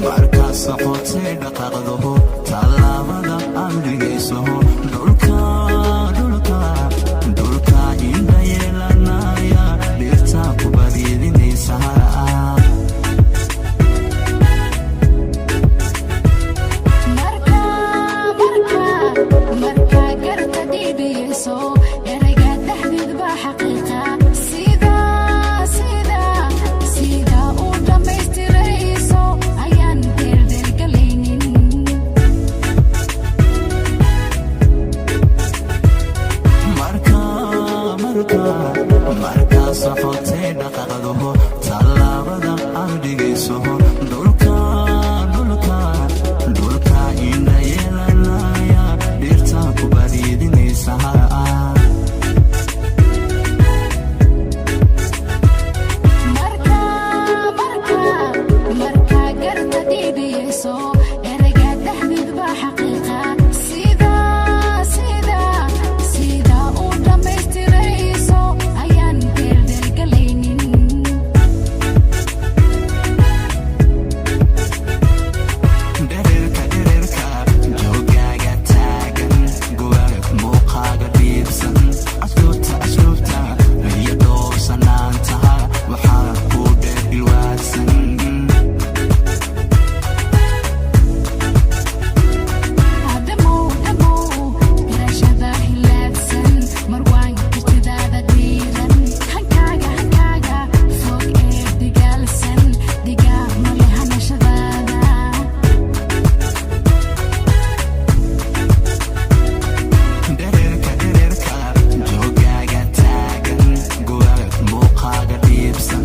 marka saqotay dhaqaqdo talaabada amrigayso dhulka inda yeelanaya dhirta ku badiidinaysa marka garta dhiibiyeyso erayga dhexdeed baa xaqiiqa sida u dhammaystirayso ayaan deeldeelgalaynin marka saqotay dhaqaqdo talaabada amrigayso dhulka inda yeelanaya dhirta ku badiidinaysa marka garta dhiibiyeyso erayga dhexdeed baa xaqiiqa sida u dhammaystirayso ayaan deeldeelgalaynin dhererka joogaaga taagan guwaag muuqaaga dhiibsan asluubta iyo doorsanaantaha waxaa ku dheer ilwaadsan garashada hilaadsan marwaan kartidaada dhiiran hankaaga fog ee digaalsan dhiga male hanashadaada dhererka joogaaga taagan guwaag muuqaaga dhiibsan